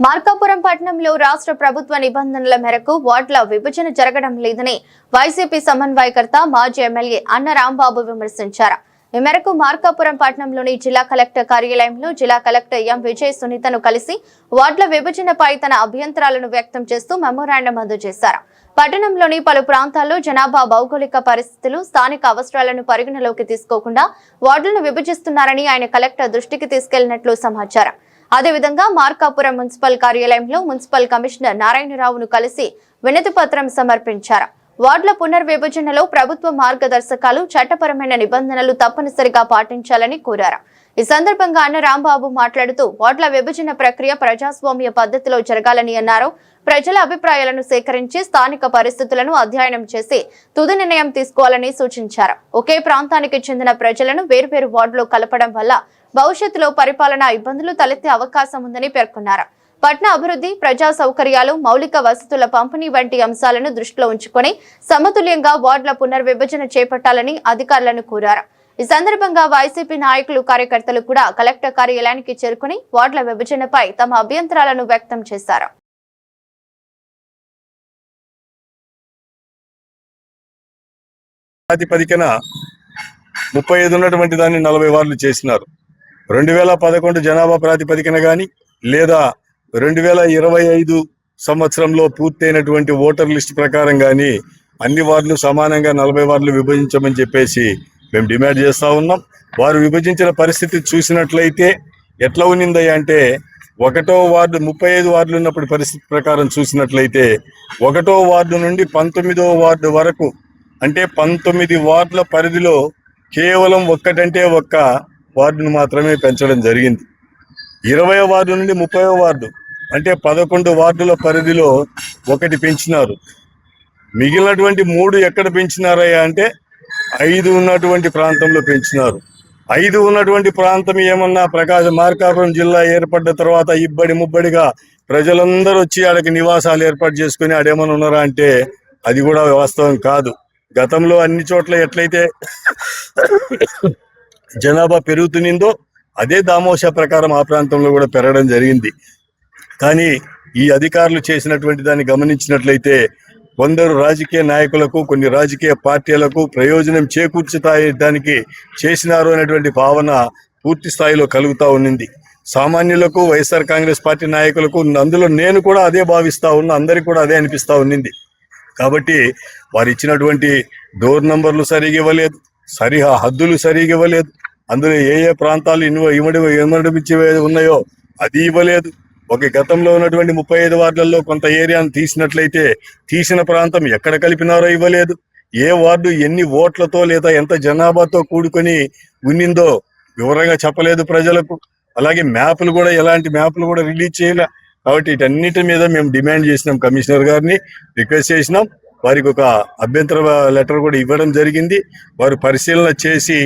మార్కాపురం పట్టణంలో రాష్ట్ర ప్రభుత్వ నిబంధనల మేరకు వార్డుల విభజన జరగడం లేదని వైసీపీ సమన్వయకర్త మాజీ ఎమ్మెల్యే అన్న రాంబాబు విమర్శించారు. ఈ మేరకు మార్కాపురం పట్టణంలోని జిల్లా కలెక్టర్ కార్యాలయంలో జిల్లా కలెక్టర్ ఎం విజయ్ సునీతను కలిసి వార్డుల విభజనపై తన అభ్యంతరాలను వ్యక్తం చేస్తూ మెమోరాండం అందజేశారు. పట్టణంలోని పలు ప్రాంతాల్లో జనాభా భౌగోళిక పరిస్థితులు స్థానిక అవసరాలను పరిగణలోకి తీసుకోకుండా వార్డులను విభజిస్తున్నారని ఆయన కలెక్టర్ దృష్టికి తీసుకెళ్లినట్లు సమాచారం. అదేవిధంగా మార్కాపురం మున్సిపల్ కార్యాలయంలో మున్సిపల్ కమిషనర్ నారాయణరావును కలిసి వినతి పత్రం సమర్పించారు. వార్డుల పునర్విభజనలో ప్రభుత్వ మార్గదర్శకాలు, చట్టపరమైన నిబంధనలు తప్పనిసరిగా పాటించాలని కోరారు. ఈ సందర్భంగా అన్న రాంబాబు మాట్లాడుతూ వార్డుల విభజన ప్రక్రియ ప్రజాస్వామ్య పద్ధతిలో జరగాలని అన్నారు. ప్రజల అభిప్రాయాలను సేకరించి స్థానిక పరిస్థితులను అధ్యయనం చేసి తుది నిర్ణయం తీసుకోవాలని సూచించారు. ఒకే ప్రాంతానికి చెందిన ప్రజలను వేర్వేరు వార్డులో కలపడం వల్ల భవిష్యత్తులో పరిపాలనా ఇబ్బందులు తలెత్తే అవకాశం ఉందని పేర్కొన్నారు. పట్టణ అభివృద్ధి, ప్రజా సౌకర్యాలు, మౌలిక వసతుల పంపిణీ వంటి అంశాలను దృష్టిలో ఉంచుకొని సమతుల్యంగా వార్డుల పునర్విభజన చేపట్టాలని అధికారులను కోరారు. ఈ సందర్భంగా వైసీపీ నాయకులు, కార్యకర్తలు కూడా కలెక్టర్ కార్యాలయానికి చేరుకుని వార్డుల విభజనపై తమ అభ్యంతరాలను వ్యక్తం చేశారు. ప్రాతిపదికన 35 ఉన్నటువంటి దాన్ని 40 వార్డులు చేసినారు. 2011 జనాభా ప్రాతిపదికన కానీ లేదా 2025 సంవత్సరంలో పూర్తయినటువంటి ఓటర్ లిస్ట్ ప్రకారం కానీ అన్ని వార్డులు సమానంగా 40 వార్డులు విభజించమని చెప్పేసి మేము డిమాండ్ చేస్తూ ఉన్నాం. వారు విభజించిన పరిస్థితి చూసినట్లయితే ఎట్లా ఉన్నిందయ్యా అంటే, 1వ వార్డు 35 వార్డులు ఉన్నప్పుడు పరిస్థితి ప్రకారం చూసినట్లయితే 1వ వార్డు నుండి 19వ వార్డు వరకు అంటే 19 వార్డుల పరిధిలో కేవలం ఒక్క వార్డును మాత్రమే పెంచడం జరిగింది. 20వ వార్డు నుండి 30వ వార్డు అంటే 11 వార్డుల పరిధిలో ఒకటి పెంచినారు. మిగిలినటువంటి 3 ఎక్కడ పెంచినారయ్యా అంటే 5 ఉన్నటువంటి ప్రాంతంలో పెంచినారు. 5 ఉన్నటువంటి ప్రాంతం ఏమన్నా మార్కాపురం జిల్లా ఏర్పడ్డ తర్వాత ఇబ్బడి ముబ్బడిగా ప్రజలందరూ వచ్చి ఆడకి నివాసాలు ఏర్పాటు చేసుకుని ఆడేమన్నా ఉన్నారా అంటే అది కూడా వాస్తవం కాదు. గతంలో అన్ని చోట్ల ఎట్లయితే జనాభా పెరుగుతునిందో అదే దామోష ప్రకారం ఆ ప్రాంతంలో కూడా పెరగడం జరిగింది. కానీ ఈ అధికారులు చేసినటువంటి దాన్ని గమనించినట్లయితే కొందరు రాజకీయ నాయకులకు, కొన్ని రాజకీయ పార్టీలకు ప్రయోజనం చేకూర్చుతాయి దానికి చేసినారు అనేటువంటి భావన పూర్తి స్థాయిలో కలుగుతూ ఉన్నింది. సామాన్యులకు, వైఎస్ఆర్ కాంగ్రెస్ పార్టీ నాయకులకు, అందులో నేను కూడా అదే భావిస్తా ఉన్నా, అందరికి కూడా అదే అనిపిస్తూ ఉన్నింది. కాబట్టి వారు ఇచ్చినటువంటి డోర్ నంబర్లు సరిగా ఇవ్వలేదు, హద్దులు సరిగా ఇవ్వలేదు, అందులో ఏ ప్రాంతాలు ఇమడిపించి ఉన్నాయో అది ఇవ్వలేదు. గతంలో ఉన్నటువంటి 35 వార్డులలో కొంత ఏరియాను తీసినట్లయితే తీసిన ప్రాంతం ఎక్కడ కలిపినారో ఇవ్వలేదు. ఏ వార్డు ఎన్ని ఓట్లతో లేదా ఎంత జనాభాతో కూడుకొని ఉన్నిందో వివరంగా చెప్పలేదు ప్రజలకు. అలాగే మ్యాప్లు కూడా, ఎలాంటి మ్యాప్లు కూడా రిలీజ్ చేయలే. కాబట్టి వీటన్నిటి మీద మేము డిమాండ్ చేసినాం, కమిషనర్ గారిని రిక్వెస్ట్ చేసినాం. వారికి ఒక అభ్యంతర లెటర్ కూడా ఇవ్వడం జరిగింది. వారు పరిశీలన చేసి